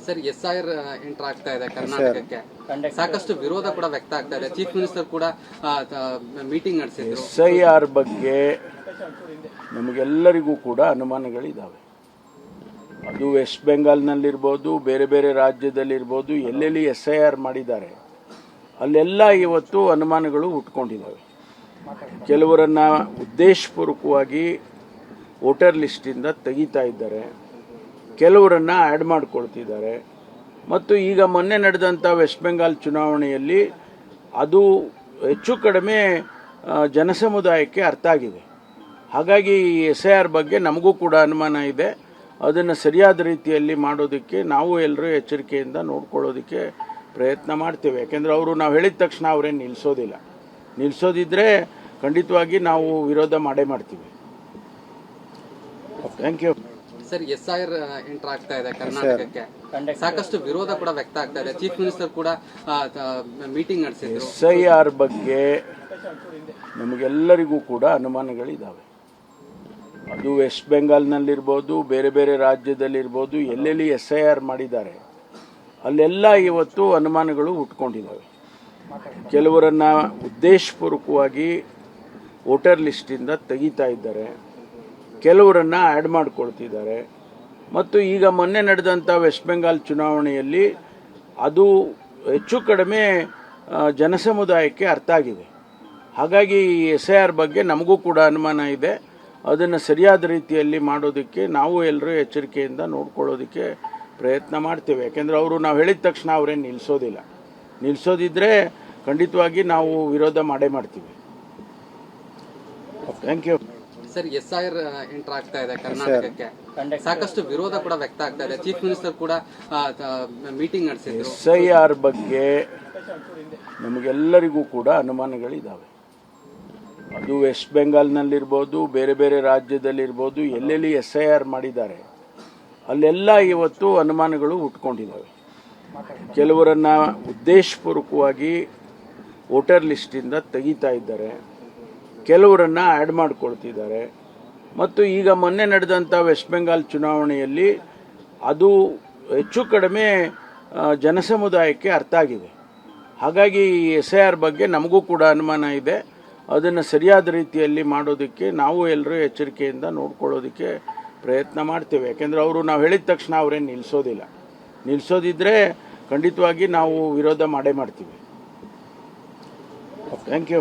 Sir SIR enter ಆಗ್ತಾ ಇದೆ ಕರ್ನಾಟಕಕ್ಕೆ, ಸಾಕಷ್ಟು ವಿರೋಧ ಕೂಡ ವ್ಯಕ್ತ ಆಗ್ತಾ ಇದೆ. ಚೀಫ್ ಮಿನಿಸ್ಟರ್ ಕೂಡ ಮೀಟಿಂಗ್ ನಡೆಸಿದ್ರು. SIR ಬಗ್ಗೆ ನಮಗೆಲ್ಲರಿಗೂ ಕೂಡ ಅನುಮಾನಗಳಿದ್ದಾವೆ. ಅದು ವೆಸ್ಟ್ ಬೆಂಗಾಲ್ನಲ್ಲಿರ್ಬೋದು, ಬೇರೆ ಬೇರೆ ರಾಜ್ಯದಲ್ಲಿರ್ಬೋದು, ಎಲ್ಲೆಲ್ಲಿ SIR ಮಾಡಿದ್ದಾರೆ ಅಲ್ಲೆಲ್ಲ ಇವತ್ತು ಅನುಮಾನಗಳು ಹುಟ್ಕೊಂಡಿದ್ದಾವೆ. ಕೆಲವರನ್ನ ಉದ್ದೇಶಪೂರ್ವಕವಾಗಿ ವೋಟರ್ ಲಿಸ್ಟಿಂದ ತೆಗಿತಾ ಇದ್ದಾರೆ, ಕೆಲವರನ್ನ ಆ್ಯಡ್ ಮಾಡಿಕೊಳ್ತಿದ್ದಾರೆ. ಮತ್ತು ಈಗ ಮೊನ್ನೆ ನಡೆದಂಥ ವೆಸ್ಟ್ ಬೆಂಗಾಲ್ ಚುನಾವಣೆಯಲ್ಲಿ ಅದು ಹೆಚ್ಚು ಕಡಿಮೆ ಜನಸಮುದಾಯಕ್ಕೆ ಅರ್ಥ ಆಗಿದೆ. ಹಾಗಾಗಿ SIR ಬಗ್ಗೆ ನಮಗೂ ಕೂಡ ಅನುಮಾನ ಇದೆ. ಅದನ್ನು ಸರಿಯಾದ ರೀತಿಯಲ್ಲಿ ಮಾಡೋದಕ್ಕೆ ನಾವು ಎಲ್ಲರೂ ಎಚ್ಚರಿಕೆಯಿಂದ ನೋಡ್ಕೊಳ್ಳೋದಕ್ಕೆ ಪ್ರಯತ್ನ ಮಾಡ್ತೇವೆ. ಯಾಕೆಂದರೆ ನಾವು ಹೇಳಿದ ತಕ್ಷಣ ಅವರೇನು ನಿಲ್ಲಿಸೋದಿದ್ರೆ ಖಂಡಿತವಾಗಿ ನಾವು ವಿರೋಧ ಮಾಡೇ ಮಾಡ್ತೀವಿ. Thank you. Sir SIR enter ಆಗ್ತಾ ಇದೆ ಕರ್ನಾಟಕಕ್ಕೆ, ಸಾಕಷ್ಟು ವಿರೋಧ ಕೂಡ ವ್ಯಕ್ತ ಆಗ್ತಾ ಇದೆ. ಚೀಫ್ ಮಿನಿಸ್ಟರ್ ಕೂಡ ಮೀಟಿಂಗ್ ನಡೆಸಿದ್ರು. SIR ಬಗ್ಗೆ ನಮಗೆಲ್ಲರಿಗೂ ಕೂಡ ಅನುಮಾನಗಳಿದ್ದಾವೆ. ಅದು ವೆಸ್ಟ್ ಬೆಂಗಾಲ್ನಲ್ಲಿರ್ಬೋದು, ಬೇರೆ ಬೇರೆ ರಾಜ್ಯದಲ್ಲಿರ್ಬೋದು, ಎಲ್ಲೆಲ್ಲಿ SIR ಮಾಡಿದ್ದಾರೆ ಅಲ್ಲೆಲ್ಲ ಇವತ್ತು ಅನುಮಾನಗಳು ಹುಟ್ಕೊಂಡಿದ್ದಾವೆ. ಕೆಲವರನ್ನ ಉದ್ದೇಶಪೂರ್ವಕವಾಗಿ ವೋಟರ್ ಲಿಸ್ಟಿಂದ ತೆಗಿತಾ ಇದ್ದಾರೆ, ಕೆಲವರನ್ನ ಆ್ಯಡ್ ಮಾಡಿಕೊಳ್ತಿದ್ದಾರೆ. ಮತ್ತು ಈಗ ಮೊನ್ನೆ ನಡೆದಂಥ ವೆಸ್ಟ್ ಬೆಂಗಾಲ್ ಚುನಾವಣೆಯಲ್ಲಿ ಅದು ಹೆಚ್ಚು ಕಡಿಮೆ ಜನಸಮುದಾಯಕ್ಕೆ ಅರ್ಥ ಆಗಿದೆ. ಹಾಗಾಗಿ SIR ಬಗ್ಗೆ ನಮಗೂ ಕೂಡ ಅನುಮಾನ ಇದೆ. ಅದನ್ನು ಸರಿಯಾದ ರೀತಿಯಲ್ಲಿ ಮಾಡೋದಕ್ಕೆ ನಾವು ಎಲ್ಲರೂ ಎಚ್ಚರಿಕೆಯಿಂದ ನೋಡ್ಕೊಳ್ಳೋದಕ್ಕೆ ಪ್ರಯತ್ನ ಮಾಡ್ತೇವೆ. ಯಾಕೆಂದರೆ ನಾವು ಹೇಳಿದ ತಕ್ಷಣ ಅವರೇನು ನಿಲ್ಲಿಸೋದಿದ್ರೆ ಖಂಡಿತವಾಗಿ ನಾವು ವಿರೋಧ ಮಾಡೇ ಮಾಡ್ತೀವಿ. Thank you. Sir SIR enter ಆಗ್ತಾ ಇದೆ ಕರ್ನಾಟಕಕ್ಕೆ, ಸಾಕಷ್ಟು ವಿರೋಧ ಕೂಡ ವ್ಯಕ್ತ ಆಗ್ತಾ ಇದೆ. ಚೀಫ್ ಮಿನಿಸ್ಟರ್ ಕೂಡ ಮೀಟಿಂಗ್ ನಡೆಸಿದ್ರು. SIR ಬಗ್ಗೆ ನಮಗೆಲ್ಲರಿಗೂ ಕೂಡ ಅನುಮಾನಗಳಿದ್ದಾವೆ. ಅದು ವೆಸ್ಟ್ ಬೆಂಗಾಲ್ನಲ್ಲಿರ್ಬೋದು, ಬೇರೆ ಬೇರೆ ರಾಜ್ಯದಲ್ಲಿರ್ಬೋದು, ಎಲ್ಲೆಲ್ಲಿ SIR ಮಾಡಿದ್ದಾರೆ ಅಲ್ಲೆಲ್ಲ ಇವತ್ತು ಅನುಮಾನಗಳು ಹುಟ್ಕೊಂಡಿದ್ದಾವೆ. ಕೆಲವರನ್ನ ಉದ್ದೇಶಪೂರ್ವಕವಾಗಿ ವೋಟರ್ ಲಿಸ್ಟಿಂದ ತೆಗಿತಾ ಇದ್ದಾರೆ, ಕೆಲವರನ್ನ ಆ್ಯಡ್ ಮಾಡಿಕೊಳ್ತಿದ್ದಾರೆ. ಮತ್ತು ಈಗ ಮೊನ್ನೆ ನಡೆದಂಥ ವೆಸ್ಟ್ ಬೆಂಗಾಲ್ ಚುನಾವಣೆಯಲ್ಲಿ ಅದು ಹೆಚ್ಚು ಕಡಿಮೆ ಜನಸಮುದಾಯಕ್ಕೆ ಅರ್ಥ ಆಗಿದೆ. ಹಾಗಾಗಿ SIR ಬಗ್ಗೆ ನಮಗೂ ಕೂಡ ಅನುಮಾನ ಇದೆ. ಅದನ್ನು ಸರಿಯಾದ ರೀತಿಯಲ್ಲಿ ಮಾಡೋದಕ್ಕೆ ನಾವು ಎಲ್ಲರೂ ಎಚ್ಚರಿಕೆಯಿಂದ ನೋಡ್ಕೊಳ್ಳೋದಕ್ಕೆ ಪ್ರಯತ್ನ ಮಾಡ್ತೇವೆ. ಯಾಕೆಂದರೆ ನಾವು ಹೇಳಿದ ತಕ್ಷಣ ಅವರೇನು ನಿಲ್ಲಿಸೋದಿದ್ರೆ ಖಂಡಿತವಾಗಿ ನಾವು ವಿರೋಧ ಮಾಡೇ ಮಾಡ್ತೀವಿ. Thank you.